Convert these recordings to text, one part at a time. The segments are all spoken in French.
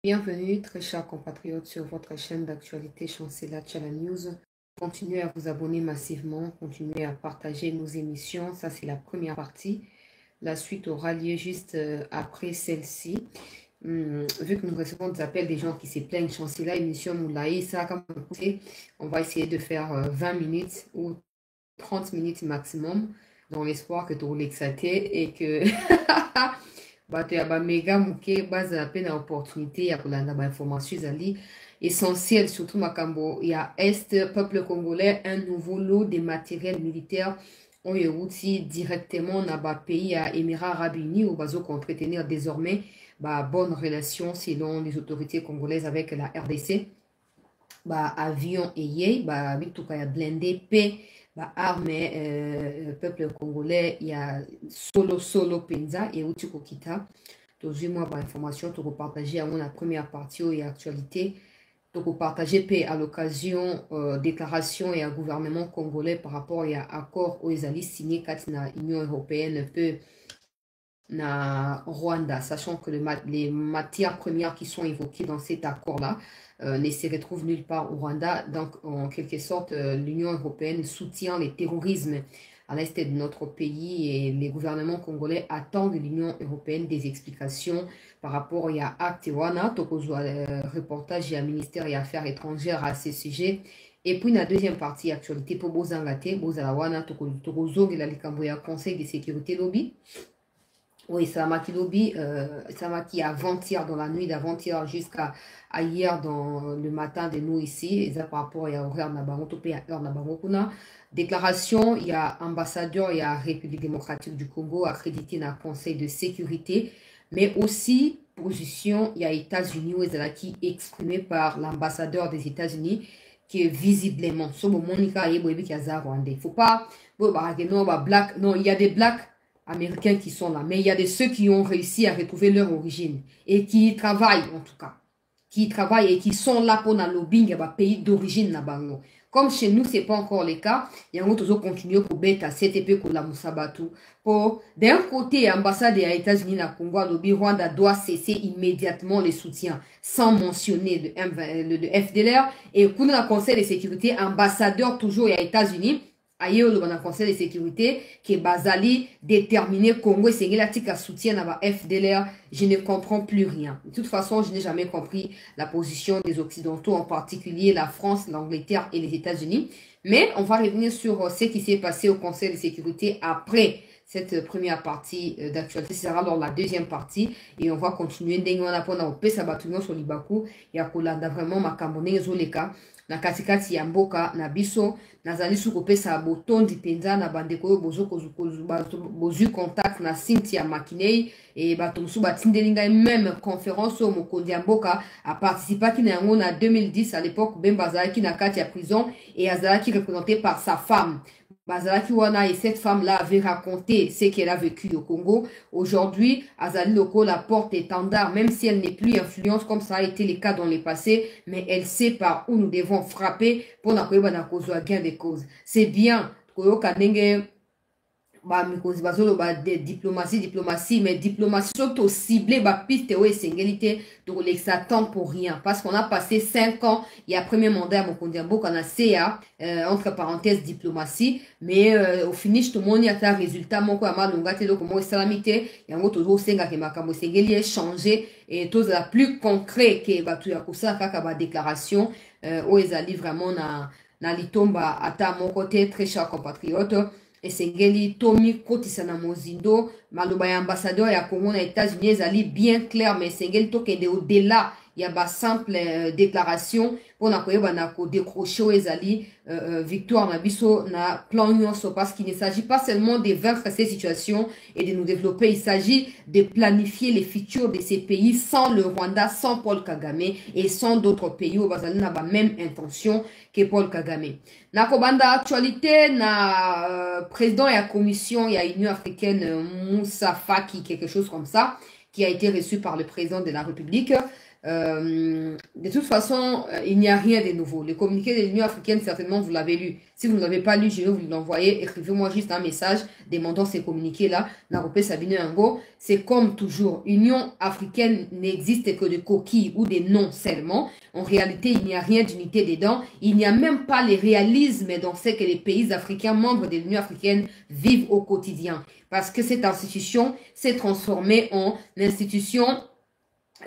Bienvenue, très chers compatriotes, sur votre chaîne d'actualité Chancela Channel News. Continuez à vous abonner massivement, continuez à partager nos émissions. Ça, c'est la première partie. La suite aura lieu juste après celle-ci. Vu que nous recevons des appels des gens qui se plaignent, Chancela, émission Moulaï, ça, comme on va essayer de faire 20 minutes ou 30 minutes maximum, dans l'espoir que tu l'exaté et que bato ya bamega moke baza pe na opportunité ya kolanda bainformation ezali essentiel, surtout makambo ya Est, peuple congolais, un nouveau lot de matériel militaire oyo euti directement na bapays ya Émirats Arabes Unis où bazo entretenir désormais bonne relation selon les autorités congolaises avec la RDC. Avion eye bituka ya blindé pe arme peuple congolais ya solo penza et outi kokita tozui moi information to partager à la première partie et actualité to partager pe à l'occasion déclaration et à gouvernement congolais par rapport à accord aux ezali signé katina Union européenne peu na Rwanda, sachant que les matières premières qui sont évoquées dans cet accord-là ne se retrouvent nulle part au Rwanda. Donc, en quelque sorte, l'Union européenne soutient le terrorisme à l'est de notre pays et les gouvernements congolais attendent de l'Union européenne des explications par rapport à Actewana, reportage et ministère des Affaires étrangères à ce sujet. Et puis, la deuxième partie, actualité pour Bozangate, Bozalawana, Tokozong et la Likamboya Conseil de sécurité lobby. Oui, ça m'a qui avant-hier, dans la nuit d'avant-hier jusqu'à hier dans le matin de nous ici, et ça par rapport à horaire Nabarokuna. Déclaration, il y a ambassadeur, il y a République démocratique du Congo accrédité dans le Conseil de sécurité, mais aussi position, il y a États-Unis qui exprimé par l'ambassadeur des États-Unis qui est visiblement, il faut pas, non, il y a des blacks américains qui sont là, mais il y a de ceux qui ont réussi à retrouver leur origine et qui travaillent en tout cas, qui travaillent et qui sont là pour le lobbying à pays d'origine. Comme chez nous, ce n'est pas encore le cas, il y a toujours continué pour bête à CTP pour la Moussabatu. Pour d'un côté, l'ambassade des États-Unis à Congo, le Rwanda doit cesser immédiatement les soutiens, sans mentionner le FDLR. Et pour le Conseil de sécurité, ambassadeur toujours aux États-Unis. Ailleurs, le Conseil de sécurité qui est basali déterminé Congo et Sénégal soutien à la FDLR, je ne comprends plus rien. De toute façon, je n'ai jamais compris la position des Occidentaux, en particulier la France, l'Angleterre et les États-Unis. Mais on va revenir sur ce qui s'est passé au Conseil de sécurité après cette première partie d'actualité. Ce sera dans la deuxième partie et on va continuer. Nous avons sur Libaku. Il y a vraiment ma cambone zoleka. Na katikati ya mboka na biso nazali sukopesa botondi penza na bandeko bozu contact na Cynthia Makinei et bato musu batindeli ngai même conférence au mokonzi ya mboka a participé na yango na 2010 à l'époque Bemba azalaki na kati ya prison et azalaki représenté par sa femme. Bazalaki wana et cette femme-là avait raconté ce qu'elle a vécu au Congo. Aujourd'hui, Azali Loko la porte étendard, même si elle n'est plus influente comme ça a été le cas dans le passé, mais elle sait par où nous devons frapper pour n'avoir gain de cause. C'est bien, diplomatie, mais diplomatie surtout ciblée, piste ou essentialité de l'exatant pour rien. Parce qu'on a passé 5 ans, il y a premier mandat à Mokondiambo qu'on a CA, entre parenthèses diplomatie, mais au finish, tout le monde y a un résultat, mon quoi, malongate, donc, comment salamité, il y a un autre senga qui m'a comme s'engagé, changé, et tout ça plus concret que batu ya kusa kaka déclaration, où ils allaient vraiment na litomba, à mon côté, très cher compatriote. Et Sengeli Tomi Kotisana Mozindo, maloba ya ambassadeur ya Congo na États-Unis, ezali bien clair, mais Sengeli tokende au-delà, il y a ba simple déclaration pour na koyeba na ko décrocher ezali victoire na biso na plan nyonso, parce qu'il ne s'agit pas seulement de vaincre ces situations et de nous développer, il s'agit de planifier les futurs de ces pays sans le Rwanda, sans Paul Kagame et sans d'autres pays où bazali na ba même intention que Paul Kagame. Na kobanda actualité na président et la commission et la Union africaine Moussa Faki, quelque chose comme ça, qui a été reçu par le président de la République. De toute façon, il n'y a rien de nouveau. Le communiqué de l'Union africaine, certainement, vous l'avez lu. Si vous ne l'avez pas lu, je vais vous l'envoyer. Écrivez-moi juste un message demandant ces communiqués-là. Naropé Sabine Ngo, c'est comme toujours. Union africaine n'existe que de coquilles ou des noms seulement. En réalité, il n'y a rien d'unité dedans. Il n'y a même pas les réalismes dans ce que les pays africains, membres de l'Union africaine, vivent au quotidien. Parce que cette institution s'est transformée en institution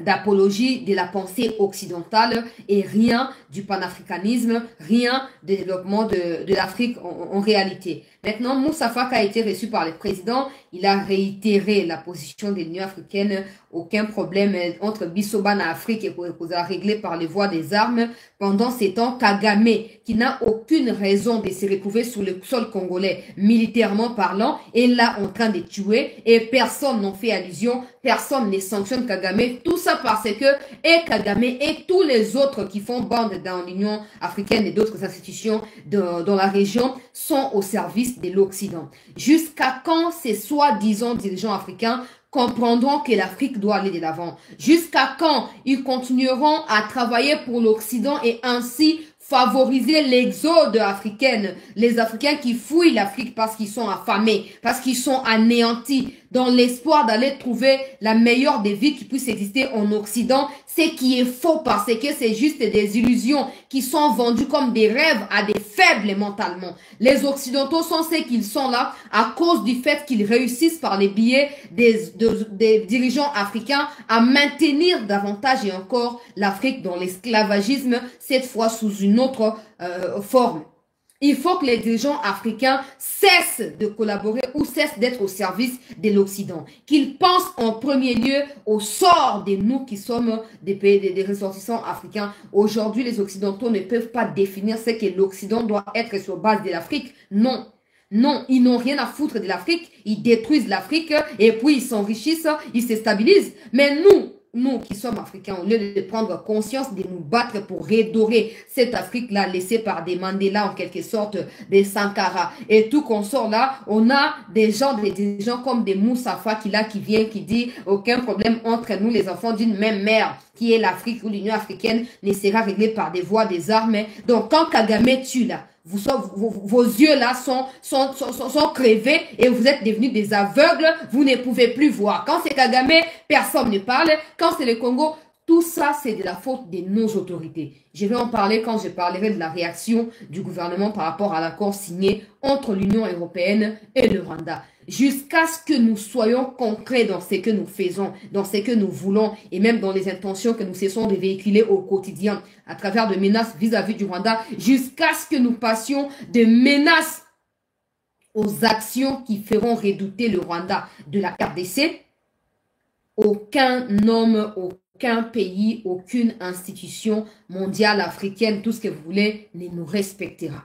d'apologie de la pensée occidentale et rien du panafricanisme, rien du développement de l'Afrique en réalité. Maintenant, Moussa Faki a été reçu par le président. Il a réitéré la position de l'Union africaine. Aucun problème entre Bissoban et Afrique et réglé par les voies des armes. Pendant ces temps, Kagame, qui n'a aucune raison de se retrouver sur le sol congolais, militairement parlant, est là en train de tuer et personne n'en fait allusion, personne ne sanctionne Kagame. Tout ça parce que et Kagame et tous les autres qui font bande dans l'Union africaine et d'autres institutions dans la région sont au service de l'Occident. Jusqu'à quand ces soi-disant dirigeants africains comprendront que l'Afrique doit aller de l'avant? Jusqu'à quand ils continueront à travailler pour l'Occident et ainsi favoriser l'exode africaine, les Africains qui fouillent l'Afrique parce qu'ils sont affamés, parce qu'ils sont anéantis, dans l'espoir d'aller trouver la meilleure des vies qui puisse exister en Occident, ce qui est faux parce que c'est juste des illusions qui sont vendues comme des rêves à des faibles mentalement. Les Occidentaux sont ceux qu'ils sont là à cause du fait qu'ils réussissent par les billets des dirigeants africains à maintenir davantage et encore l'Afrique dans l'esclavagisme, cette fois sous une autre forme. Il faut que les dirigeants africains cessent de collaborer ou cessent d'être au service de l'Occident. Qu'ils pensent en premier lieu au sort de nous qui sommes des pays, des ressortissants africains. Aujourd'hui, les Occidentaux ne peuvent pas définir ce que l'Occident doit être sur base de l'Afrique. Non. Non, ils n'ont rien à foutre de l'Afrique. Ils détruisent l'Afrique et puis ils s'enrichissent, ils se stabilisent. Mais nous qui sommes africains, au lieu de prendre conscience de nous battre pour redorer cette Afrique-là laissée par des Mandela en quelque sorte, des Sankara et tout consort là, on a des gens comme des Moussa Faki là qui vient, qui dit aucun problème entre nous les enfants d'une même mère qui est l'Afrique ou l'Union africaine ne sera réglé par des voies des armes. Donc quand Kagame tue là, vos yeux là sont crevés et vous êtes devenus des aveugles, vous ne pouvez plus voir. Quand c'est Kagame, personne ne parle. Quand c'est le Congo, tout ça c'est de la faute de nos autorités. Je vais en parler quand je parlerai de la réaction du gouvernement par rapport à l'accord signé entre l'Union européenne et le Rwanda. Jusqu'à ce que nous soyons concrets dans ce que nous faisons, dans ce que nous voulons et même dans les intentions que nous cessons de véhiculer au quotidien à travers de menaces vis-à-vis du Rwanda, jusqu'à ce que nous passions de menaces aux actions qui feront redouter le Rwanda de la RDC, aucun homme, aucun pays, aucune institution mondiale, africaine, tout ce que vous voulez, ne nous respectera.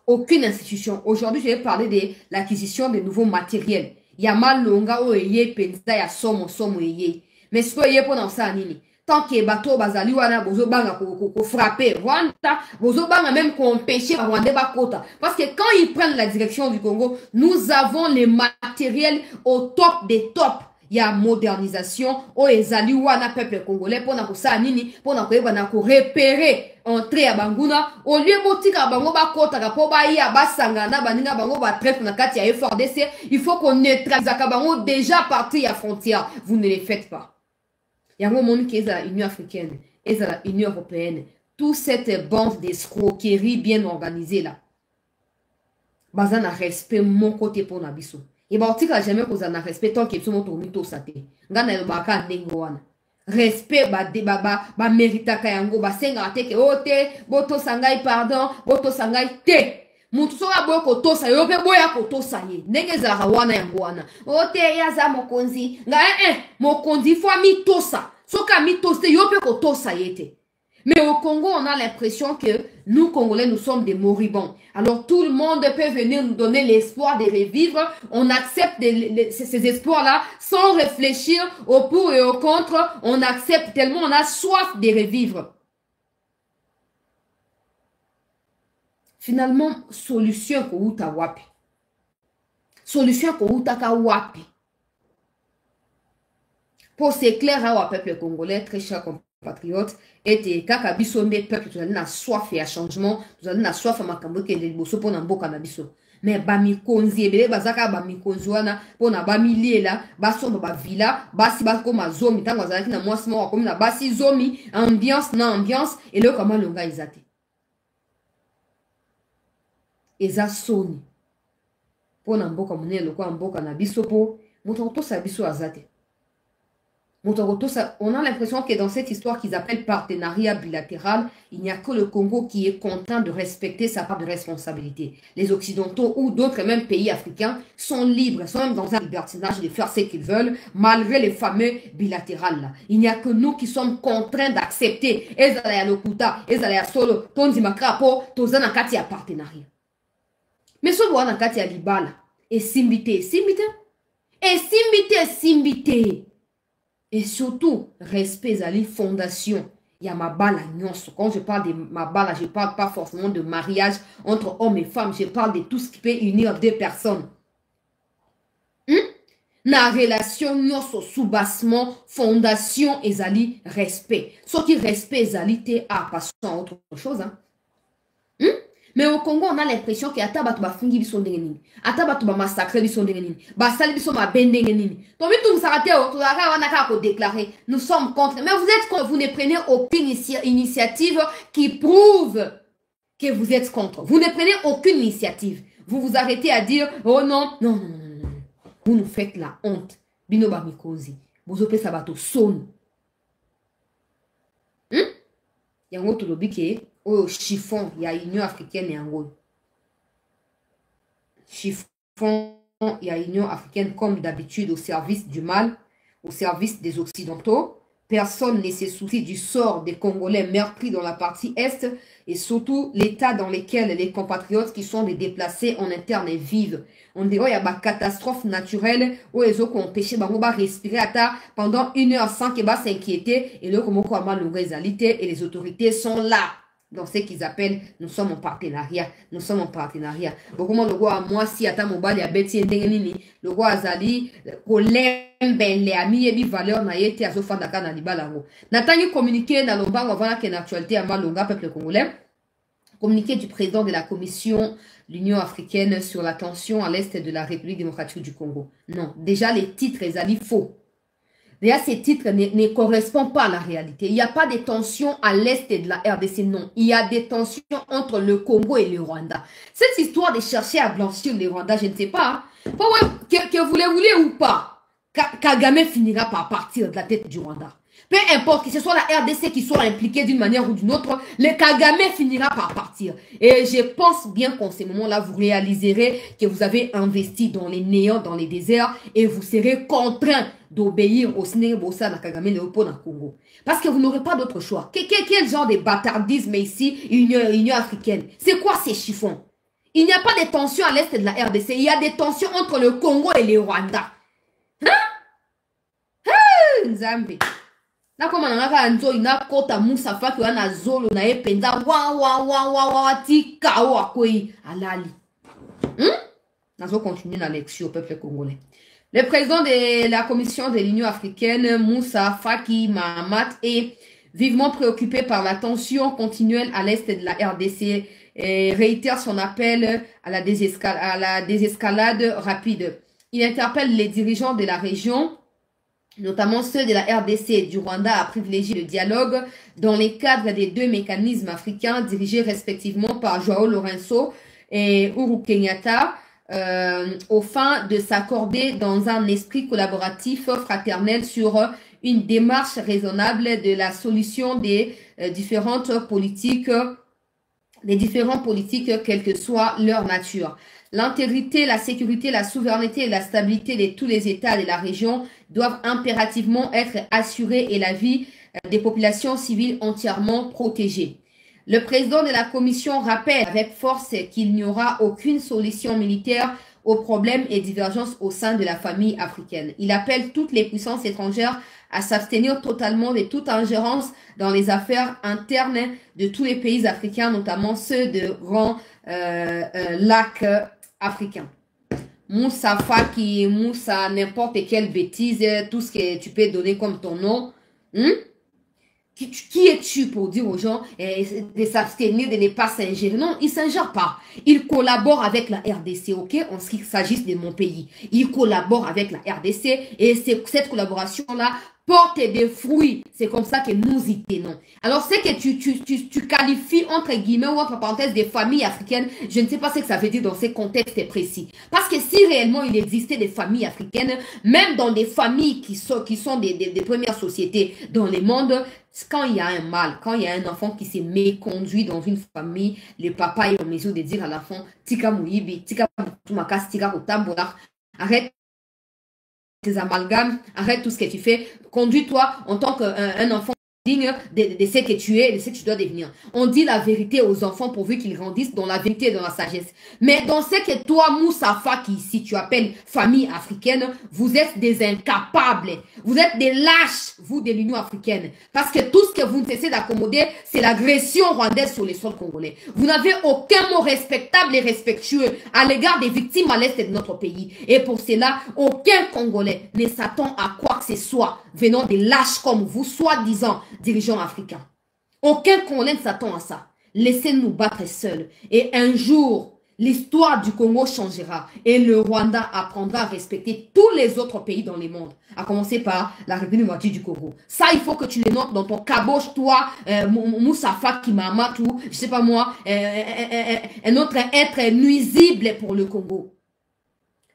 Aucune institution. Aujourd'hui, je vais parler de l'acquisition de nouveaux matériels. Il y a mal longa o eye penza ya somo eye. Mais ce que pour dans ça nini. Tant que bateau bazali wana bozo banga ko frapper Rwanda, bozo banga même ko empêcher Rwanda ba kota. Parce que quand ils prennent la direction du Congo, nous avons les matériels au top des tops. Il y a modernisation au ezali wana peuple congolais pour na ko sa nini pour na ko yeba na ko repérer entrée à Banguna au lieu botika bango ba kota ka po ba ya ba sangana baninga bango ba trèfle na kati ya FRDC, il faut qu'on neutralise ka bango déjà parti à frontière. Vous ne les faites pas. Yango moni ki eza Union africaine, eza la Union européenne, toute cette bande d'escroquerie bien organisée là. Bazana respect mon côté pour nabiso. Et bah tika jamais qu'on a respect tant que tout le monde mito sate. Ngana yo baka ndengo wana. Respect ba mérita kayango ba senga te ke ote boto sangai pardon boto sangai te. Mutu soka boyo kotosa yo pe boya kotosa ye. Ndenge za wana yango wana. Ote ya za mokonzi. Nga mokonzi fwa mitosa. Soka mitose yo pe kotosa yete. Mais au Congo, on a l'impression que nous, Congolais, nous sommes des moribonds. Alors, tout le monde peut venir nous donner l'espoir de revivre. On accepte ces espoirs-là sans réfléchir au pour et au contre. On accepte tellement on a soif de revivre. Finalement, solution ko uta wapi. Solution ko uta ka wapi. Pour s'éclairer au peuple congolais, très cher compatriotes, et kaka biso mbe peuple, tu as na soif et à changement, tu as na soif à makambo qui est de bosso pour n'ambo canabiso. Mais bamikonzi, ebele bazaka bamikonzi wana, pour na bamilie la, basomba ba villa, basi bako ma zomi, tango azalaki na mwasi moko comme na basi zomi, ambiance na ambiance, et le comment longa izate. Eza soni. Pour na mboka monene lokwa mboka na biso po, moto sa biso azate. On a l'impression que dans cette histoire qu'ils appellent partenariat bilatéral, il n'y a que le Congo qui est content de respecter sa part de responsabilité. Les Occidentaux ou d'autres même pays africains sont libres, sont même dans un libertinage de faire ce qu'ils veulent, malgré les fameux bilatérales là. Il n'y a que nous qui sommes contraints d'accepter. Ezalaya lokuta, ezalaya solo, tonzi makrapo, tozana kati ya partenariat. Mais ce doit na kati ya libala. Et simbité. Et surtout, respect zali fondation. Il y a ma balle nyonso. Quand je parle de ma balle, je ne parle pas forcément de mariage entre hommes et femmes. Je parle de tout ce qui peut unir deux personnes. Na relation nyonso soubassement, fondation ezali respect. Ce qui respect ezali te a passant autre chose. Mais au Congo, on a l'impression qu'il y a tabatou bafungi biso ndenge nini. Atabatou ba massacrer biso ndenge nini. Ba sali biso ma bendenge nini. Donc tout ça déclarer. Nous sommes contre. Mais vous êtes contre. Vous ne prenez aucune initiative qui prouve que vous êtes contre. Vous ne prenez aucune initiative. Vous vous arrêtez à dire oh non, non. Vous nous faites la honte. Bino ba mikozi. Vous opé sabato son. Yango to lobike au chiffon, il y a Union africaine et Angola. Chiffon, il y a Union africaine comme d'habitude au service du mal, au service des Occidentaux. Personne ne se soucie du sort des Congolais meurtris dans la partie Est et surtout l'état dans lequel les compatriotes qui sont des déplacés en interne vivent. On dirait qu'il y a une catastrophe naturelle où ils ont empêché de respirer pendant 1 heure sans qu'ils s'inquiéter et et les autorités sont là. Dans ce qu'ils appellent, nous sommes en partenariat. Nous sommes en partenariat. Beaucoup de gens, moi, si à ta mobile, il y a Betty Ndengenini, le roi Azali, ben les amis et valeur na yete à Zofan Dakar na Libalango. Natani communiqué dans l'ombango avant qu'il y ait une actualité à Malonga, peuple congolais. Communiqué du président de la commission de l'Union africaine sur la tension à l'est de la République démocratique du Congo. Non, déjà les titres, ils allaient faux. Déjà, ces titres ne correspondent pas à la réalité. Il n'y a pas de tensions à l'est de la RDC, non. Il y a des tensions entre le Congo et le Rwanda. Cette histoire de chercher à blanchir le Rwanda, je ne sais pas. Hein. Que vous le voulez ou pas, Kagame finira par partir de la tête du Rwanda. Peu importe que ce soit la RDC qui soit impliquée d'une manière ou d'une autre, le Kagame finira par partir. Et je pense bien qu'en ce moment-là, vous réaliserez que vous avez investi dans les néants, dans les déserts, et vous serez contraint d'obéir au Sénébosa na Kagame Léopold na Congo. Parce que vous n'aurez pas d'autre choix. Quel genre de bâtardisme ici, Union africaine? C'est quoi ces chiffons? Il n'y a pas de tensions à l'est de la RDC, il y a des tensions entre le Congo et le Rwanda. Nzambe. Na koma nanga nzo ina kota Moussa Faki wana zolo na ependa wa tika wa koi alali. Nazo continuer na lecture au peuple congolais. Le président de la commission de l'Union africaine, Moussa Faki Mahamat, est vivement préoccupé par la tension continuelle à l'est de la RDC et réitère son appel à la désescalade rapide. Il interpelle les dirigeants de la région, notamment ceux de la RDC et du Rwanda, à privilégier le dialogue dans les cadres des deux mécanismes africains dirigés respectivement par Joao Lourenço et Uhuru Kenyatta, au fin de s'accorder dans un esprit collaboratif fraternel sur une démarche raisonnable de la solution des différents politiques, quelle que soit leur nature. L'intégrité, la sécurité, la souveraineté et la stabilité de tous les États de la région doivent impérativement être assurées et la vie des populations civiles entièrement protégée. Le président de la Commission rappelle avec force qu'il n'y aura aucune solution militaire aux problèmes et divergences au sein de la famille africaine. Il appelle toutes les puissances étrangères à s'abstenir totalement de toute ingérence dans les affaires internes de tous les pays africains, notamment ceux de grands lacs africains. Moussa Faki, Moussa, n'importe quelle bêtise, tout ce que tu peux donner comme ton nom. Qui es-tu pour dire aux gens de s'abstenir, de ne pas s'ingérer? Non, ils ne s'ingèrent pas. Ils collaborent avec la RDC, ok, en ce qui s'agisse de mon pays. Ils collaborent avec la RDC et cette collaboration-là porte des fruits. C'est comme ça que nous y tenons. Alors, c'est que tu qualifies entre guillemets ou entre parenthèses des familles africaines. Je ne sais pas ce que ça veut dire dans ces contextes précis. Parce que si réellement il existait des familles africaines, même dans des familles qui sont des premières sociétés dans le monde, quand il y a un mal, quand il y a un enfant qui s'est méconduit dans une famille, le papa est en mesure de dire à l'enfant, Tika Mouyibi, Tika Tumakas, Tika Kotambola, arrête tes amalgames, arrête tout ce que tu fais, conduis-toi en tant qu'un enfant digne de ce que tu es et de ce que tu dois devenir. On dit la vérité aux enfants pourvu qu'ils grandissent dans la vérité et dans la sagesse. Mais dans ce que toi, Moussafa, qui ici tu appelles famille africaine, vous êtes des incapables. Vous êtes des lâches, vous, de l'Union africaine. Parce que tout ce que vous ne cessez d'accommoder, c'est l'agression rwandaise sur les sols congolais. Vous n'avez aucun mot respectable et respectueux à l'égard des victimes à l'est de notre pays. Et pour cela, aucun Congolais ne s'attend à quoi que ce soit venant des lâches comme vous, soi-disant dirigeants africains. Aucun Congolais ne s'attend à ça. Laissez-nous battre seuls. Et un jour, l'histoire du Congo changera et le Rwanda apprendra à respecter tous les autres pays dans le monde, à commencer par la République démocratique du Congo. Ça, il faut que tu le notes dans ton caboche, toi, Moussafa Kimamatou, je sais pas moi, un autre être nuisible pour le Congo.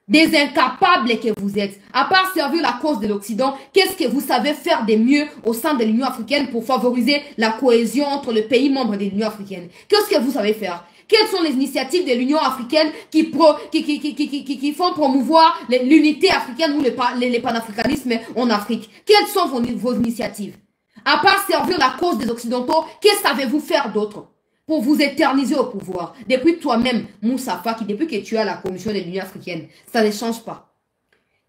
Des incapables que vous êtes. À part servir la cause de l'Occident, qu'est-ce que vous savez faire de mieux au sein de l'Union africaine pour favoriser la cohésion entre les pays membres de l'Union africaine? Qu'est-ce que vous savez faire? Quelles sont les initiatives de l'Union africaine qui font promouvoir l'unité africaine ou le panafricanisme en Afrique? Quelles sont vos initiatives? À part servir la cause des Occidentaux, qu'est-ce que savez-vous faire d'autre pour vous éterniser au pouvoir? Depuis toi-même, Moussafa, depuis que tu es à la Commission de l'Union africaine, ça ne change pas.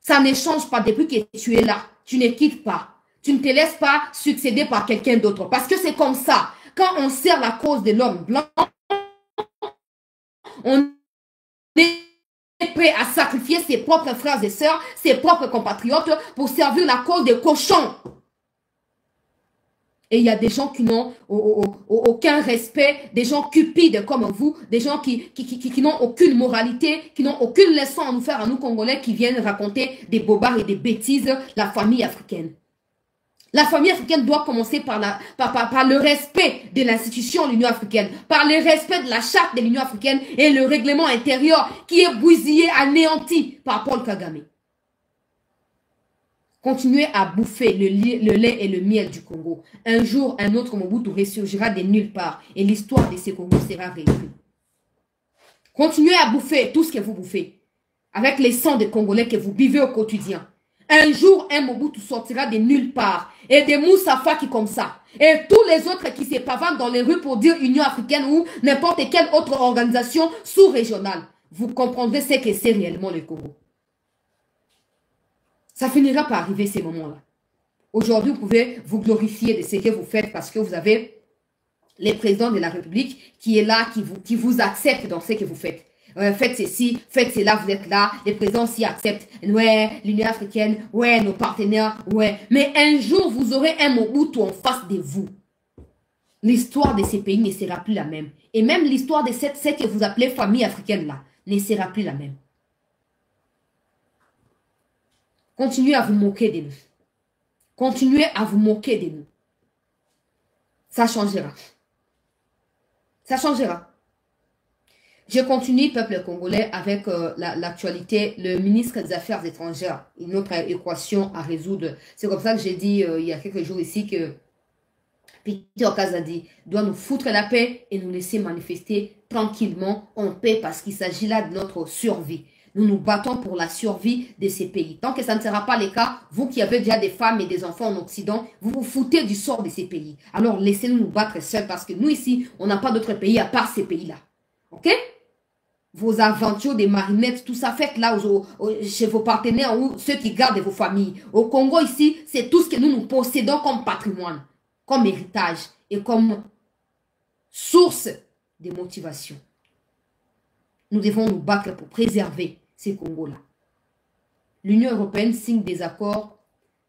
Ça ne change pas depuis que tu es là. Tu ne quittes pas. Tu ne te laisses pas succéder par quelqu'un d'autre. Parce que c'est comme ça. Quand on sert la cause de l'homme blanc, on est prêt à sacrifier ses propres frères et sœurs, ses propres compatriotes pour servir la cause des cochons. Et il y a des gens qui n'ont aucun respect, des gens cupides comme vous, des gens qui n'ont aucune moralité, qui n'ont aucune leçon à nous faire, à nous Congolais, qui viennent raconter des bobards et des bêtises, la famille africaine. La famille africaine doit commencer par le respect de l'institution de l'Union africaine, par le respect de la charte de l'Union africaine et le règlement intérieur qui est bousillé, anéanti par Paul Kagame. Continuez à bouffer le lait et le miel du Congo. Un jour, un autre Mobutu ressurgira de nulle part et l'histoire de ce Congo sera réécrite. Continuez à bouffer tout ce que vous bouffez avec les sangs des Congolais que vous buvez au quotidien. Un jour, un Mobutu sortira de nulle part et des Moussafa qui comme ça. Et tous les autres qui se pavanent dans les rues pour dire Union africaine ou n'importe quelle autre organisation sous-régionale. Vous comprendrez ce que c'est réellement le Congo. Ça finira par arriver ces moments-là. Aujourd'hui, vous pouvez vous glorifier de ce que vous faites parce que vous avez le président de la République qui est là, qui vous accepte dans ce que vous faites. Faites ceci, faites cela, vous êtes là, les présidents s'y acceptent. Ouais, l'Union africaine, ouais, nos partenaires, ouais. Mais un jour, vous aurez un Mobutu en face de vous. L'histoire de ces pays ne sera plus la même. Et même l'histoire de ce que vous appelez famille africaine là, ne sera plus la même. Continuez à vous moquer de nous. Continuez à vous moquer de nous. Ça changera. Ça changera. Je continue, peuple congolais, avec l'actualité. Le ministre des Affaires étrangères, une autre équation à résoudre. C'est comme ça que j'ai dit il y a quelques jours ici que Peter Kazadi doit nous foutre la paix et nous laisser manifester tranquillement en paix parce qu'il s'agit là de notre survie. Nous nous battons pour la survie de ces pays. Tant que ça ne sera pas le cas, vous qui avez déjà des femmes et des enfants en Occident, vous vous foutez du sort de ces pays. Alors laissez-nous nous battre seuls parce que nous ici, on n'a pas d'autre pays à part ces pays-là. Ok? Vos aventures des marinettes, tout ça, faites là chez vos partenaires ou ceux qui gardent vos familles. Au Congo ici, c'est tout ce que nous possédons comme patrimoine, comme héritage et comme source de motivation. Nous devons nous battre pour préserver ces Congos-là. L'Union européenne signe des accords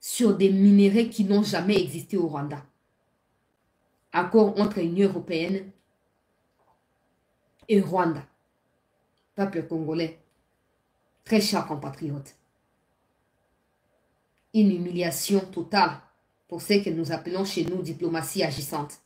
sur des minéraux qui n'ont jamais existé au Rwanda. accord entre l'Union européenne et Rwanda. Peuple congolais, très chers compatriotes. Une humiliation totale pour ce que nous appelons chez nous diplomatie agissante.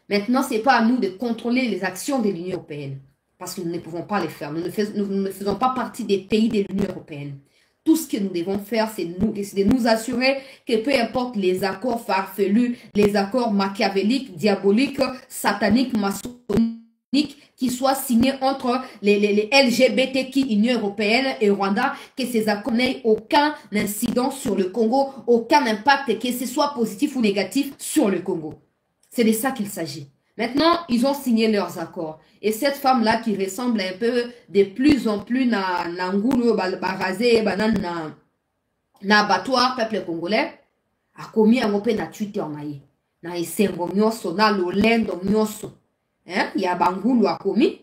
Maintenant, ce n'est pas à nous de contrôler les actions de l'Union européenne, parce que nous ne pouvons pas les faire. Nous ne faisons pas partie des pays de l'Union européenne. Tout ce que nous devons faire, c'est de nous assurer que peu importe les accords farfelus, les accords machiavéliques, diaboliques, sataniques, maçonniques, qui soient signés entre les LGBTQ, Union européenne et Rwanda, que ces accords n'aient aucun incident sur le Congo, aucun impact, que ce soit positif ou négatif sur le Congo. C'est de ça qu'il s'agit. Maintenant, ils ont signé leurs accords. Et cette femme-là qui ressemble un peu de plus en plus à Ngulu, Barazé, na abattoir, peuple congolais, a commis un peu na Twitter maï. Na esengo nyoso, na lolendo nyoso. Hein? Il y a Bangulu a commis.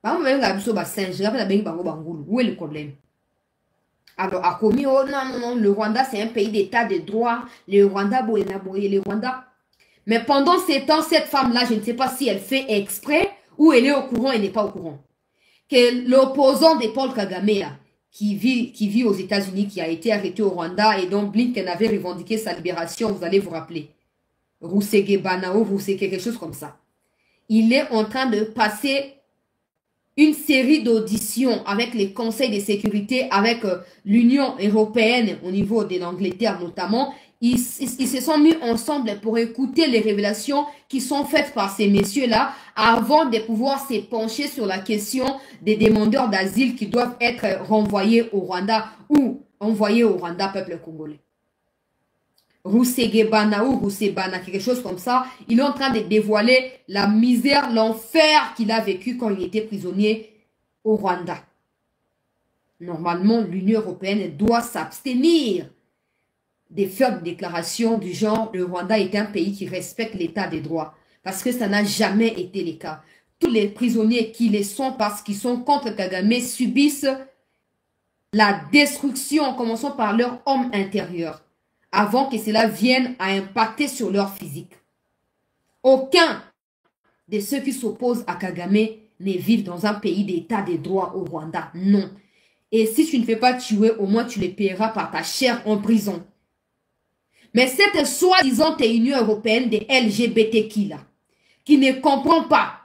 Où est le problème? Alors, a commis, oh non, non, le Rwanda, c'est un pays d'état de droit. Le Rwanda, le Rwanda. Mais pendant ces temps, cette femme-là, je ne sais pas si elle fait exprès ou elle est au courant et n'est pas au courant. Que l'opposant de Paul Kagame, là, qui vit aux États-Unis, qui a été arrêté au Rwanda et dont Blinken avait revendiqué sa libération, vous allez vous rappeler. Roussege Banao, Roussege, quelque chose comme ça. Il est en train de passer une série d'auditions avec les conseils de sécurité, avec l'Union européenne au niveau de l'Angleterre notamment. Ils se sont mis ensemble pour écouter les révélations qui sont faites par ces messieurs-là avant de pouvoir se pencher sur la question des demandeurs d'asile qui doivent être renvoyés au Rwanda ou envoyés au Rwanda, peuple congolais. Roussebana ou Roussebana, quelque chose comme ça. Il est en train de dévoiler la misère, l'enfer qu'il a vécu quand il était prisonnier au Rwanda. Normalement, l'Union européenne doit s'abstenir de faire des déclarations du genre le Rwanda est un pays qui respecte l'état des droits. Parce que ça n'a jamais été le cas. Tous les prisonniers qui le sont parce qu'ils sont contre Kagame subissent la destruction en commençant par leur homme intérieur avant que cela vienne à impacter sur leur physique. Aucun de ceux qui s'opposent à Kagame ne vivent dans un pays d'état des droits au Rwanda. Non. Et si tu ne fais pas tuer, au moins tu les paieras par ta chair en prison. Mais cette soi-disant Union européenne des LGBTQ là, qui ne comprend pas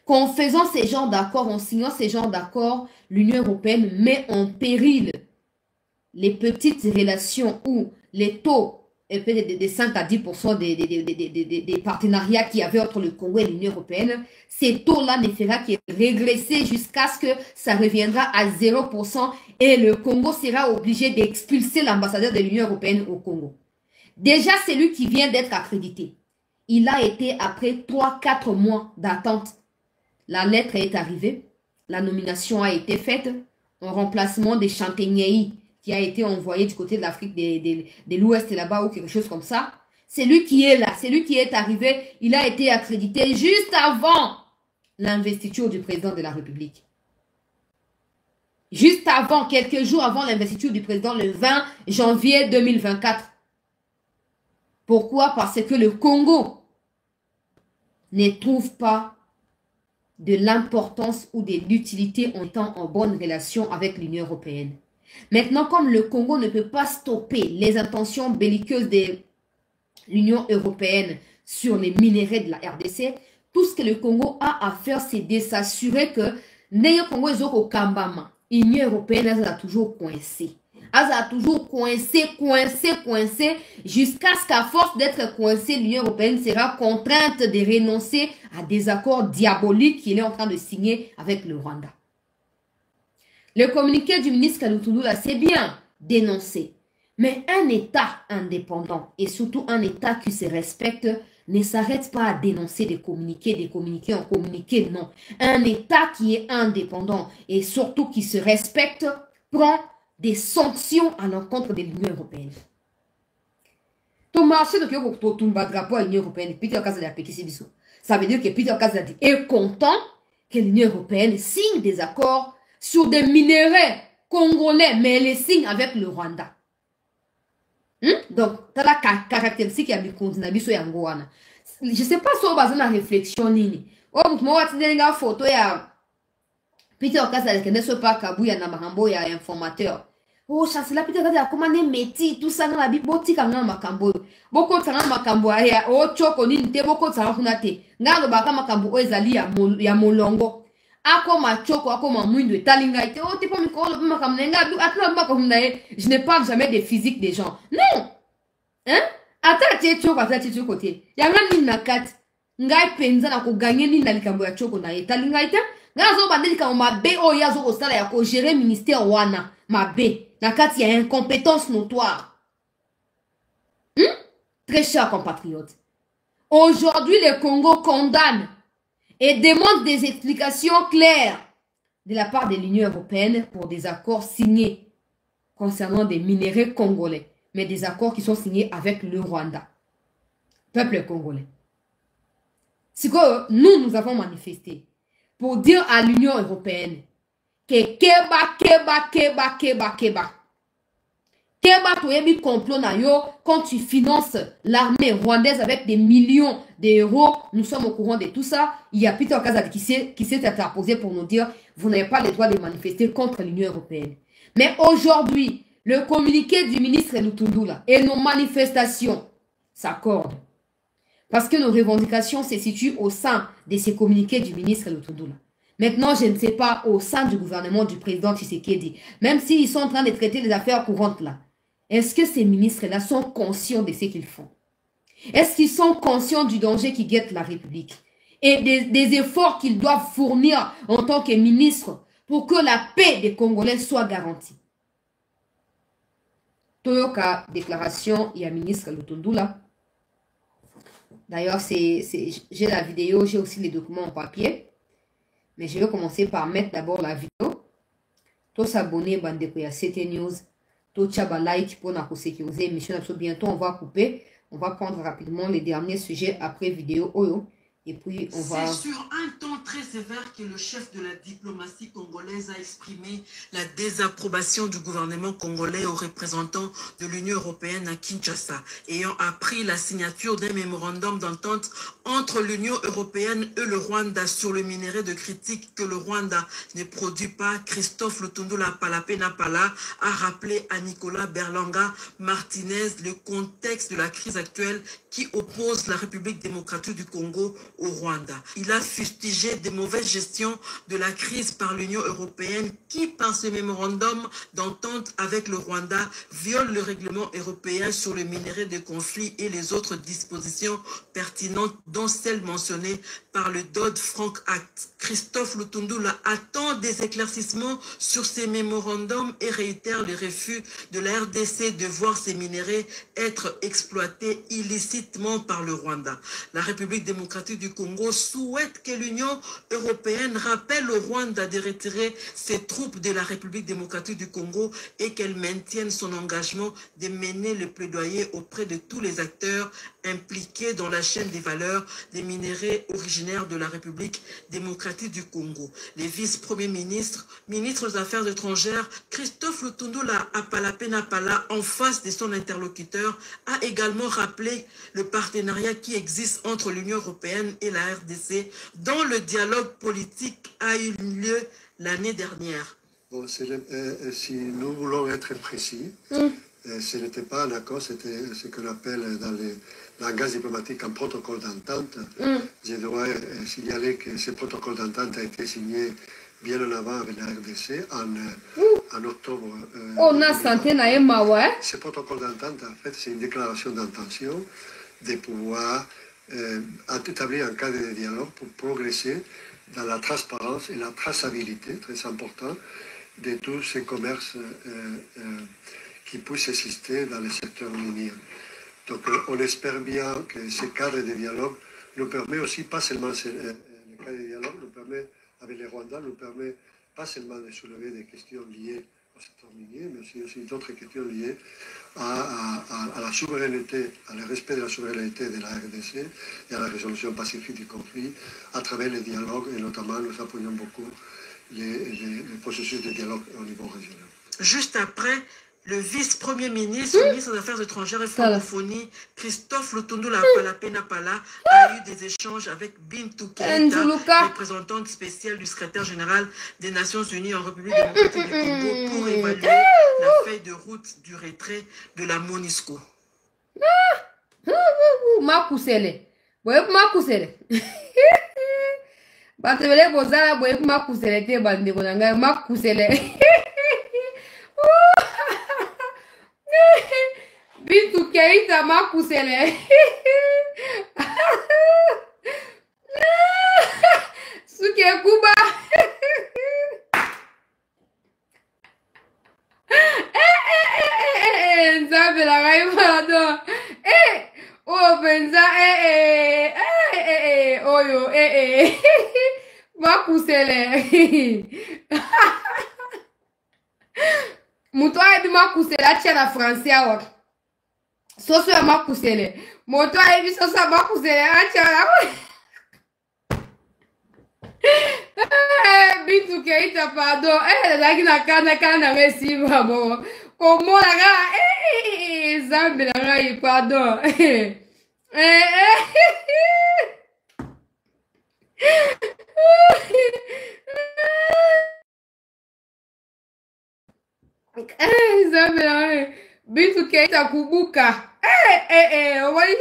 qu'en faisant ces genres d'accords, en signant ces genres d'accords, l'Union européenne met en péril les petites relations ou les taux de 5 à 10% des partenariats qu'il y avait entre le Congo et l'Union européenne, ces taux-là ne fera que régresser jusqu'à ce que ça reviendra à 0% et le Congo sera obligé d'expulser l'ambassadeur de l'Union européenne au Congo. Déjà, celui qui vient d'être accrédité, il a été après 3-4 mois d'attente. La lettre est arrivée, la nomination a été faite en remplacement des Chantegnaï qui a été envoyé du côté de l'Afrique de l'Ouest là-bas ou quelque chose comme ça. C'est lui qui est là, c'est lui qui est arrivé. Il a été accrédité juste avant l'investiture du président de la République. Juste avant, quelques jours avant l'investiture du président, le 20 janvier 2024. Pourquoi? Parce que le Congo ne trouve pas de l'importance ou de l'utilité en étant en bonne relation avec l'Union européenne. Maintenant, comme le Congo ne peut pas stopper les intentions belliqueuses de l'Union européenne sur les minerais de la RDC, tout ce que le Congo a à faire, c'est de s'assurer que l'Union Congo est au Kambama. L'Union européenne a toujours coincé. Elle a toujours coincé, jusqu'à ce qu'à force d'être coincée, l'Union européenne sera contrainte de renoncer à des accords diaboliques qu'il est en train de signer avec le Rwanda. Le communiqué du ministre Kalutundu là, c'est bien dénoncé. Mais un État indépendant et surtout un État qui se respecte ne s'arrête pas à dénoncer des communiqués en communiqués, non. Un État qui est indépendant et surtout qui se respecte prend des sanctions à l'encontre de l'Union européenne. Ton marché de drapeau à l'Union européenne, ça veut dire que Peter Kazadi est content que l'Union européenne signe des accords sur des minéraux congolais, mais elle les signe avec le Rwanda. Donc, tu as la caractéristique ya bikondi na biso yango wana. Je sais pas si on base na réflexion nini. Oh, moi tu denga photo ya Peter Okazala kende so pa kabuya na makambo ya informateur. Oh, chancela Peter Okazala komane meti tout ça na biboti kanga makambo. Boko tsanga makambo ya oh choko nini te boko tsanga kuna te. Ngalo baka makambo ezali ya molongo. Ako machoko ako mamwindo etalinga ite oh tipo mikolo makambo nga atla mbako mnae. Je ne parle jamais des physiques des gens. Non. Hein? Ata tie choko te. Yanga nini na kati. Ngai penza na ko gagner nini na likambo ya choko na etalinga ite. Ngazo bandeli ka mabe o yazo ko sala ya ko gérer ministère wana mabe na kati ya incompétence notoire. Très chers compatriotes. Aujourd'hui, le Congo condamne et demande des explications claires de la part de l'Union européenne pour des accords signés concernant des minéraux congolais, mais des accords qui sont signés avec le Rwanda. Peuple congolais. C'est que nous avons manifesté pour dire à l'Union européenne que Keba toyebi complot na yo quand tu finances l'armée rwandaise avec des millions d'euros. Nous sommes au courant de tout ça. Il y a Peter Okazala qui s'est interposé pour nous dire vous n'avez pas le droit de manifester contre l'Union européenne. Mais aujourd'hui, le communiqué du ministre Lutundula et nos manifestations s'accordent. Parce que nos revendications se situent au sein de ces communiqués du ministre Lutundula. Maintenant, je ne sais pas au sein du gouvernement du président Tshisekedi, même s'ils sont en train de traiter les affaires courantes là, est-ce que ces ministres-là sont conscients de ce qu'ils font? Est-ce qu'ils sont conscients du danger qui guette la République et des efforts qu'ils doivent fournir en tant que ministres pour que la paix des Congolais soit garantie? Toyoka, déclaration, il y a ministre Lutundula. D'ailleurs, j'ai la vidéo, j'ai aussi les documents en papier. Mais je vais commencer par mettre d'abord la vidéo. Tous s'abonner, bandeko ya CT News. Tous tchaba like pour nous sécuriser l'émission. Bientôt, on va couper. On va prendre rapidement les derniers sujets après vidéo. Oyo. Et puis, on va... C'est sur un ton très sévère que le chef de la diplomatie congolaise a exprimé la désapprobation du gouvernement congolais aux représentants de l'Union européenne à Kinshasa, ayant appris la signature d'un mémorandum d'entente entre l'Union européenne et le Rwanda sur le minerai de critique que le Rwanda ne produit pas. Christophe Lutundula Palapena-Pala a rappelé à Nicolas Berlanga Martinez le contexte de la crise actuelle qui oppose la République démocratique du Congo au Rwanda. Il a fustigé des mauvaises gestions de la crise par l'Union européenne qui, par ce mémorandum d'entente avec le Rwanda, viole le règlement européen sur le minerai de conflit et les autres dispositions pertinentes, dont celles mentionnées par le Dodd-Frank Act. Christophe Lutundula attend des éclaircissements sur ces mémorandums et réitère le refus de la RDC de voir ces minéraux être exploités illicitement par le Rwanda. La République démocratique du Congo souhaite que l'Union européenne rappelle au Rwanda de retirer ses troupes de la République démocratique du Congo et qu'elle maintienne son engagement de mener le plaidoyer auprès de tous les acteurs impliqués dans la chaîne des valeurs des minéraux originaires de la République démocratique du Congo. Les vice-premiers ministres, ministres des Affaires étrangères, Christophe Lutundula Palapena-Pala, en face de son interlocuteur, a également rappelé le partenariat qui existe entre l'Union européenne et la RDC, dont le dialogue politique a eu lieu l'année dernière. Bon, si nous voulons être précis, ce n'était pas un accord, c'était ce qu'on appelle dans les langage diplomatique un protocole d'entente. Je dois signaler que ce protocole d'entente a été signé bien en avant avec la RDC en octobre. Ce protocole d'entente, en fait, c'est une déclaration d'intention de pouvoir établir un cadre de dialogue pour progresser dans la transparence et la traçabilité, très important, de tous ces commerces qui puissent exister dans le secteur minier. Donc on espère bien que ce cadre de dialogue nous permet aussi, pas seulement le cadre de dialogue, nous permet, avec les Rwandais, nous permet pas seulement de soulever des questions liées au secteur minier, mais aussi d'autres questions liées à la souveraineté, à le respect de la souveraineté de la RDC et à la résolution pacifique du conflit à travers les dialogues, et notamment nous appuyons beaucoup les processus de dialogue au niveau régional. Juste après, Le vice-premier ministre, ministre des Affaires étrangères et francophonie, Christophe Lutundu Lapalapena-Pala, a eu des échanges avec Bintou Keïta, représentante spéciale du secrétaire général des Nations Unies en République démocratique du Congo, pour évaluer la feuille de route du retrait de la MONUSCO. Makusele. Makusele. Batebele bozala boye makusele te bande bonanga makusele. Bintou Keïta makusele. Suke kuba. Nzambe la raimado. Oh benza oyo makusele. Muto ebi makusele atia na français awa. Soso ya makusele. Moto ebi soso ya makusele atia na Bintou Keïta pardon. Laki na kana resi babo. Comment la gars Zambe la gars pardon. Zambe la gars Bintou Keïta kubuka. Wali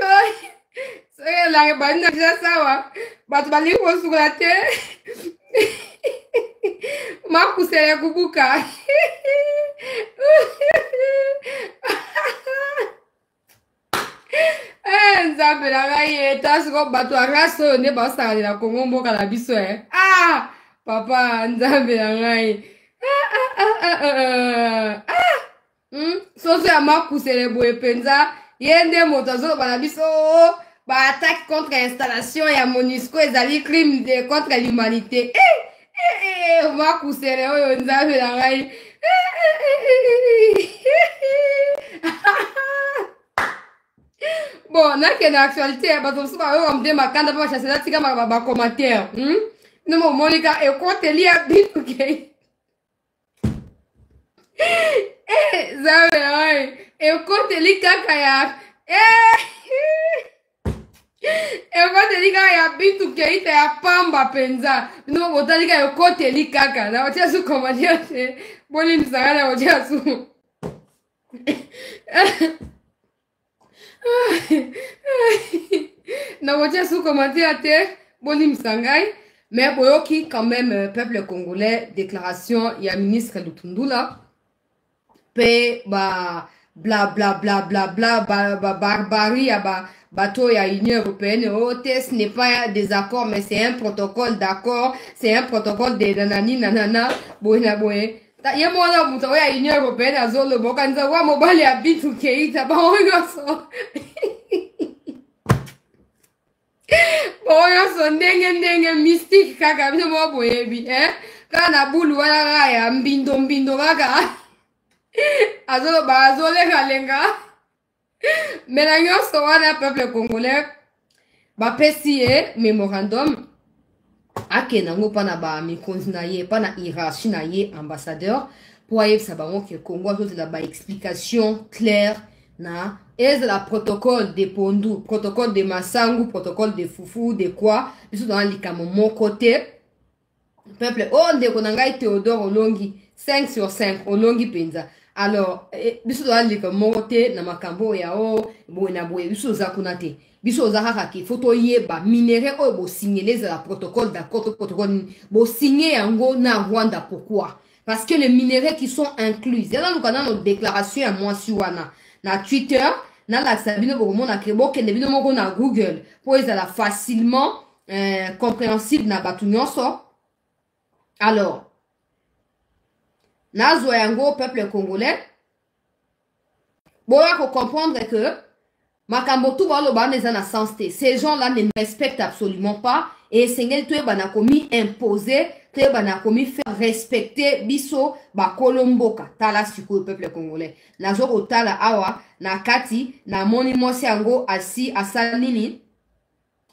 la banda déjà sawa. Batu bali ko sur la terre. Makusele kubuka. Nzambe la gaye tasiko bato araso ne basala la Congo mboka la biso papa nzambe la gaye soso ya makusele boye penza yende moto zo bana biso ba attaque contre installation ya MONUSCO ezali crime de contre l'humanité makusele oyo nzambe la gaye bon, n'a qu'une actualité, parce que on me dit ma cande pour chasser la tika ma commentaire. Non, mon Monica, et quand elle y a Bintou Keïta. Zawe, et quand elle y a et quand elle y a Bintou Keïta ya pamba penza. Non, on t'a dit que quand elle y a na watia su commentaire, boli msanga na watia su. Na watia sous commentaire te boni msangai mais boyoki quand même peuple congolais déclaration ya ministre Lutundu là pe ba bla bla bla bla bla barbarie ya bateau ya Union européenne ce n'est pas des accords mais c'est un protocole d'accord, c'est un protocole de nanani nanana boina boye ye mwana mutu ya Union européenne azolo bokanza wa mobali ya Bintou Keïta ba oyoso oyoso ndenge mystique kaka bino mo boyebi kana bulu wala raya mbindo kaka azolo ba azolenga lenga mena nyonso wana peuple congolais bapesi ye mémorandum akenda ngo pana ba mikonzi na ye pana hiérarchie na ye ambassadeur pour ayebisa bango ke Congo azozela ba explication claire na ezala protocole de Pondu, protocole de Masangu, protocole de Fufu, de quoi biso dans likamo mon côté peuple ndeko na ngai Théodore Olongi 5 sur 5 Olongi penza. Alors biso dans likamo mon côté na makambo ya boena boye biso za kunate biso za kaka ki photo yeba minéraux oyo bo signer la protocole d'accord protocole bo signer yango na Rwanda. Pourquoi? Parce que les minéraux qui sont inclus dans nos déclarations à moi sur wana na Twitter na la sabino bomo na krebo ke ne bino moko na Google pour ezala facilement compréhensible na batu nyonso. Alors nazo yango peuple congolais boya ko comprendre que makambo tu ba lo ba neza na sens te ces gens-là ne respectent absolument pas et sengel to ba na komi imposer te ba na komi faire respecter biso ba kolomboka tala siko peuple congolais nazo ko tala awa na kati na moni mosi yango asi asalini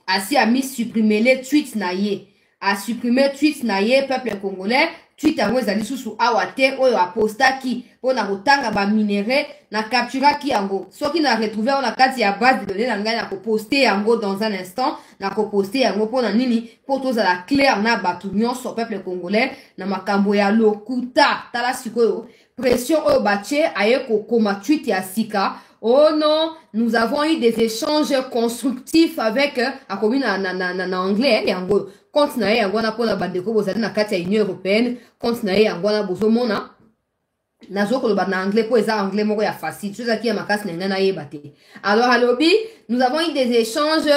asi a mis supprimer les tweets na ye a supprimer tweets na ye peuple congolais tweet yango ezali susu awa te oyo apostaki mpona kotanga baminere na capturaki yango soki na retrouve yango na kati ya base de données na ngai na koposte yango dans un instant na koposte yango mpona nini mpo tozala clair na bato nyonso peuple congolais na makambo ya lokuta tala sikoyo pression oyo batie aye kokoma tweet ya sika. Oh non, nous avons eu des échanges constructifs avec akomi na anglais yango compte na yango na pona bandeko bozali na kati ya Union européenne compte na yango na bozomona nazoko loba na anglais po eza anglais moko ya facile chose qui ya makasi na ngana yeba te. Alors à lobby, nous avons eu des échanges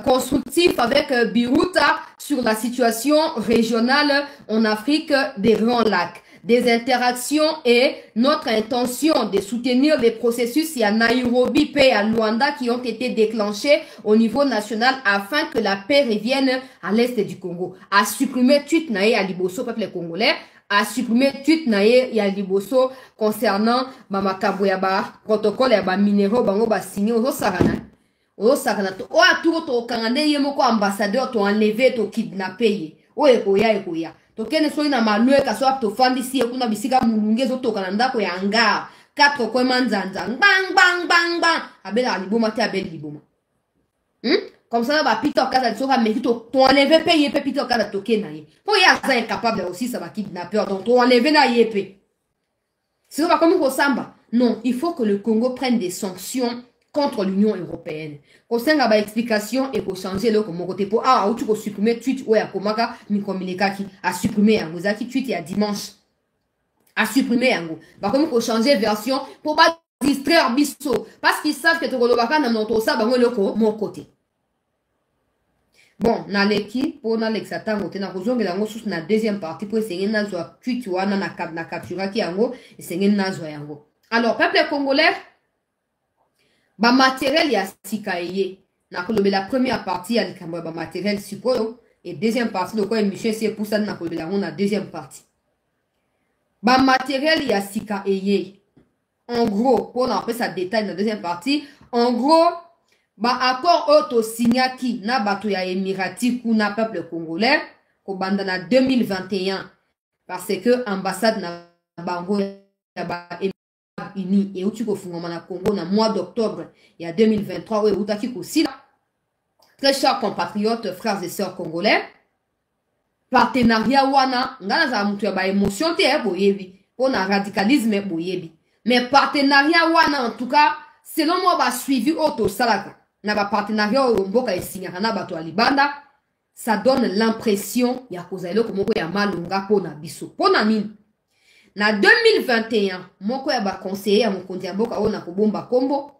constructif avec Biruta sur la situation régionale en Afrique des Grands Lacs. Des interactions et notre intention de soutenir les processus à Nairobi et à Luanda qui ont été déclenchés au niveau national afin que la paix revienne à l'est du Congo. À supprimer tweet nae à Liboso, peuple congolais, à supprimer tweet nae à Liboso concernant makambo ya ba protocole ya ba minéraux bango ba signé au sarana. Au sarana to o aturo to kangande yemoko ambassadeur to enlever to kidnapper. O ekoya. Tokene soi na malue kaso tofandi si ekuna bisika mulunge zotoka na ndako ya anga 4 kwa manzanza bang bang bang bang abela liboma te abela liboma comme ça ba pito kaza tsoka mekito to enlever payer pe pito kaza tokena ye po ya za incapable aussi ça va kidnapper donc to enlever na yepe c'est pas comme ko samba non il faut que le Congo prenne des sanctions contre l'Union européenne. Kosenga ba explication et pour changer le comme côté pour ou tu peux supprimer tweet ou ya komaka mi communiquer qui a supprimé yango zaki tweet ya dimanche a supprimé yango ba comme ko changer version pour pas distraire biso parce qu'ils savent que to kolobaka na moto ça bango loko mon côté. Bon na leki pour na l'exatango te na kozongela yango sous na deuxième partie pour essayer na zo tweet wana na capture ki yango essayer na zo yango. Alors peuple congolais ba matériel ya sika eye na kolobela première partie ya likambo ba matériel sikoyo et deuxième partie loko émission c'est pour ça na kolobela on a deuxième partie ba matériel ya sika eye en gros pour na après ça détail na deuxième partie en gros ba accord auto signaki na bato ya Emirati kuna peuple congolais ko banda na 2021 parce que ambassade na bango ya ba Uni et où tu peux fondre na Congo na mois d'octobre il y a 2023 où utaki aussi très chers compatriotes frères et sœurs congolais partenariat wana ngana za mutu ya ba émotion te boyebi pour na radicalisme boyebi mais partenariat wana en tout cas selon moi ba suivi auto salaka na ba partenariat o mboka esinyaka na bato alibanda ça donne l'impression ya kozalo komoko ya malunga pona biso pona nini. Na 2021, moko ya ba conseiller ya mokonzi ya mboka ona kobomba kombo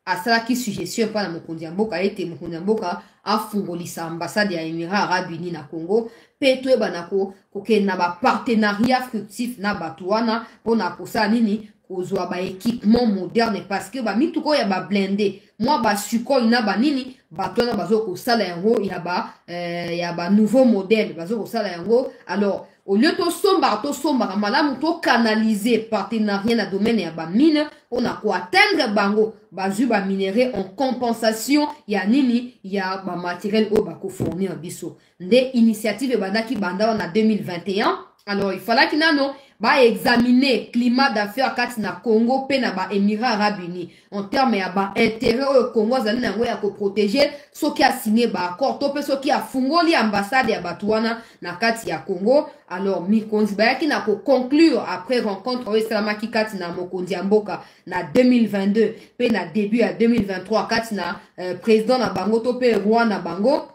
asala ki suggestion pa na mokonzi ya mboka ete mokonzi ya mboka afungolisa ambassade ya Émirats Arabes Unis na Congo pe to eba na kokena ba partenariat fructif na bato wana pona kosa nini kozwa ba équipement moderne parce que ba mituko ya ba blindé moi ba sukoi na ba nini bato na bazo kosala yango ya ba nouveau modèle bazo kosala yango. Alors au lieu de somba malamu to canaliser partenariat na domaine ya ba mine on a ko atteindre bango bazu ba minéraux en compensation ya nini ya ba matériel o ba ko fournir biso nde initiative bandaki banda na 2021. Alors il fallait qu'il nano ba examiner climat d'affaires kati na Congo pe na ba Émirats Arabes Unis en termes ya ba intérêt au Congo zali na ngo ya ko protéger ceux qui a signé ba accord to pe ceux qui a fungoli ambassade ya Batouana na kati ya Congo. Alors mikonzi ba ki na ko conclure après rencontre au Salamaki kati na mokonzi ya mboka na 2022 pe na début ya 2023 kati na président na bango to pe roi na bango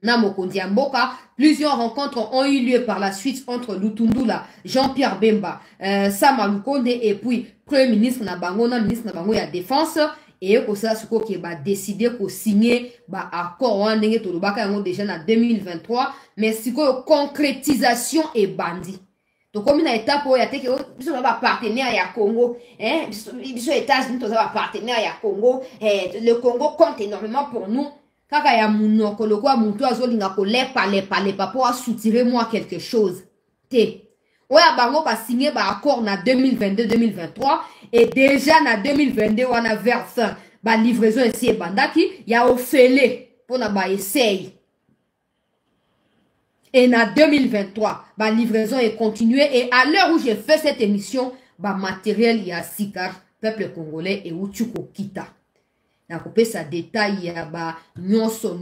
na mokonzi ya mboka. Plusieurs rencontres ont eu lieu par la suite entre Lutundula, Jean-Pierre Bemba, Sama Lukonde et puis premier ministre na bango na ministre na bango ya défense et ko ça suko ki ba décider ko signer ba accord wana ndenge to lobaka yango déjà na 2023 mais siko concrétisation et bandi to comme na étape o ya teke biso ba partenaire ya Congo biso États-Unis to ba partenaire ya Congo le Congo compte énormément pour nous. Kaka ya munoko lokwa muntu azolinga ko lepa pour soutirer moi quelque chose te oya bango ba signé ba accord na 2022-2023 et déjà na 2022 wana vers fin ba livraison ici e bandaki ya ofele pour na ba essaye Et en 2023, la livraison est continuée. Et à l'heure où j'ai fait cette émission, le matériel il y a Sikar, peuple congolais et Uchuko Kita. Na coupé sa détail, il y a nyonso.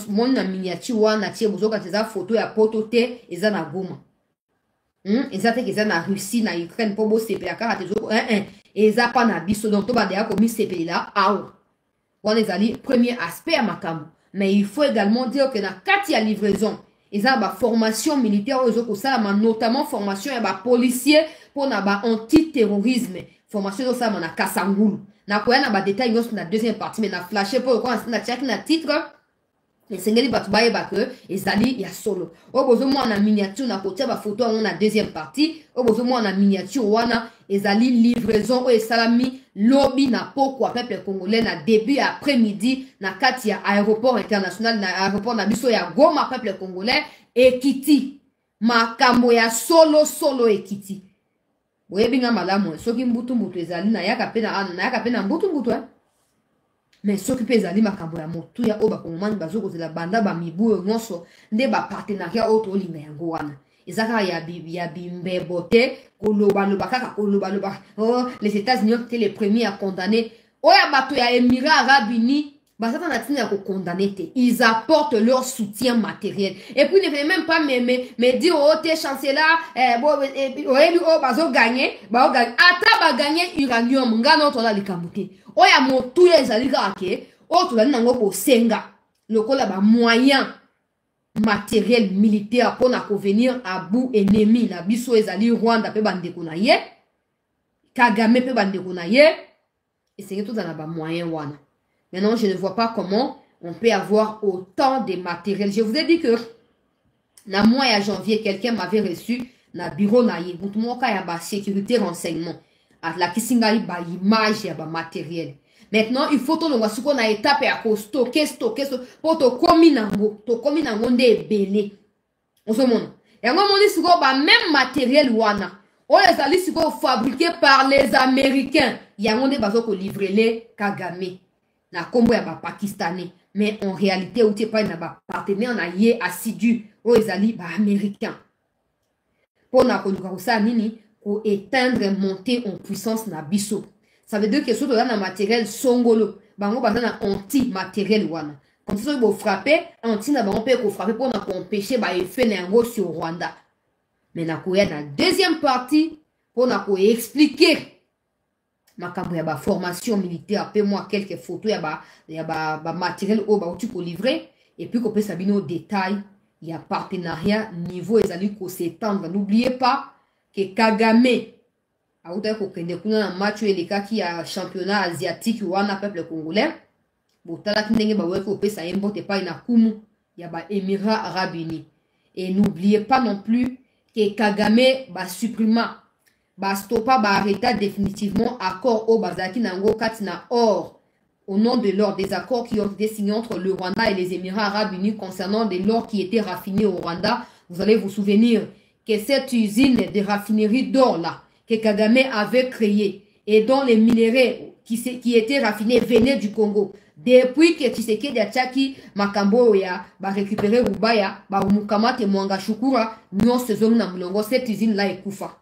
Mon miniature, wana tie bozoka teza photo ya potote, eza na Goma. Eza te eza na Russie, na Ukraine, pour bo sepe ya kaka tezoko, eza pa na biso, donc to ba deya komi sepe la, aou. Wana ezali premier aspect à makambo. Mais il faut également dire que na kati ya livraison, ils ont une formation militaire, notamment formation et policier pour na anti-terrorisme. Formation ça na Kasangulu. Na koya na détail dans la deuxième partie, mais na flashé pour quand na check na titre. Et sengeli batubaye que ezali ya solo. O bozo mo na miniature na kotia ba photo on na deuxième partie. O bozo mo na miniature wana ezali livraison o esalami lobby na pokwa peuple congolais na début après-midi na kati ya aéroport international na aéroport na biso ya Goma peuple congolais Ekiti. Makambo ya solo Ekiti. Boye binga malamu soki mbutu ezali na yaka pena mbutu mais s'occuper ezali makambo ya motu ya oba kongomani bazokozela banda ba mibu nyonso nde ba partenariat auto olinga yango wana ezaka ya bimbebo te koloba kaka koloba les États-Unis étaient les premiers à condamner oya bato ya Émirats Arabes Unis basata na tina ko condamner te ils apportent leur soutien matériel et puis ne veulent même pas me dire oh t'es chancelier bazo gagner ata ba gagner uranium ngana to la likamute oya motu ya ezali kake o to la nango ko senga lokola ba moyen matériel militaire pour na venir à bout ennemi na biso ezali Rwanda pe bandeko na ye Kagame pe bandeko na ye et c'est tout dans ba moyen wana. Maintenant, je ne vois pas comment on peut avoir autant de matériel. Je vous ai dit que, dans le mois de janvier, quelqu'un m'avait reçu dans le bureau naïe. Pour tout le monde, il y a sécurité renseignement. À la kisinga, il y a image, il y a matériel. Maintenant, il faut que nous voyons qu'on a étape à stocker pour te comminango. Te comminango de belé. On se montre. Et on dit que même matériel wana. On les a fabriqué par les Américains. Il y a un des livrer les Kagame. Na kombo ya ba pakistanais mais en réalité ou t'es pas na ba partenaire na yé assidu o ezali ba américain pour na koluka ça nini ko éteindre monter en puissance na biso ça veut dire que surtout là na matériel songolo bango ba na anti matériel wana comme ça bo frapper anti na bango pe ko frapper pour na empêcher ba effet na ngo sur Rwanda mais na ko ya na deuxième partie pour na ko expliquer makambo ya ba formation militaire pe moi quelques photos ya ba matériel au ba tu peux livrer et puis qu'on peut s'abiner au détail il y a partenariat niveau ezali ko s'étendre n'oubliez pas que Kagame a outa ko kende kuna na match eleka ki ya championnat asiatique wana peuple congolais botala kindenge ba weko pe sa embote pa ina kumu ya ba Émirats Arabes Unis et n'oubliez pas non plus que Kagame ba supprima Bastopa ba arrêta définitivement accord au Bazaki Nango Katina or au nom de l'or des accords qui ont été signés entre le Rwanda et les Émirats Arabes Unis concernant de l'or qui était raffiné au Rwanda. Vous allez vous souvenir que cette usine de raffinerie d'or là que Kagame avait créée et dont les minéraux qui étaient raffinés venaient du Congo. Depuis que Tshisekedi Atchaki Makambo ya ba récupérer Rubaya ba Mukamate Mwanga Shukura nyon saison na mulongo cette usine là est koufa.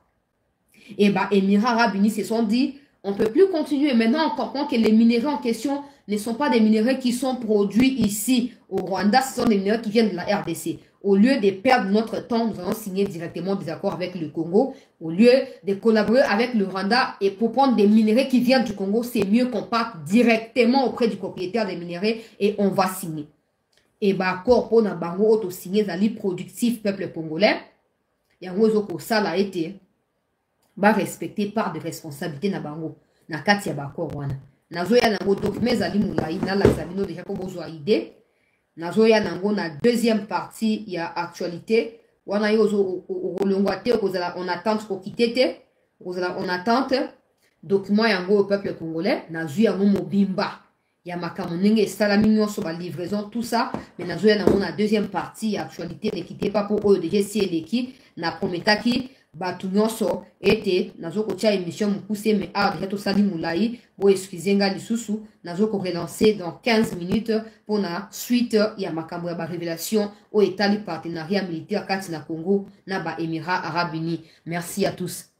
Et bah, Émirats Arabes Unis se sont dit, on ne peut plus continuer. Maintenant, on comprend que les minéraux en question ne sont pas des minéraux qui sont produits ici au Rwanda, ce sont des minéraux qui viennent de la RDC. Au lieu de perdre notre temps, nous allons signer directement des accords avec le Congo. Au lieu de collaborer avec le Rwanda et pour prendre des minéraux qui viennent du Congo, c'est mieux qu'on parte directement auprès du propriétaire des minéraux et on va signer. Et bah, accord pour na bango auto signer zali productif peuple congolais. Et en gros, ça l'a été. Ba respecter part de responsabilité na bango na kati ya bakor wana nazoya nango document zali mulai na la zabino déjà ko bozwa idée nazoya nango na deuxième partie ya actualité wana yozo olongwate kozala on attente ko kitete kozala on attente document yango au peuple congolais nazoya ngo mobimba ya makambo ndenge salami nyonso ba livraison tout ça mais nazoya nango na deuxième partie ya actualité ne quittez pas pour eux déjà si eleki na prometaki batu nyonso ete nazokotia émission mokuse me awa deja tosali molai boexcuse nga lisusu nazokorelancer dans 15 minutes mpona suite ya makambo ya barévélation oyo etali partenariat militaire kati na Congo na baémirats arabes unis. Merci à tous.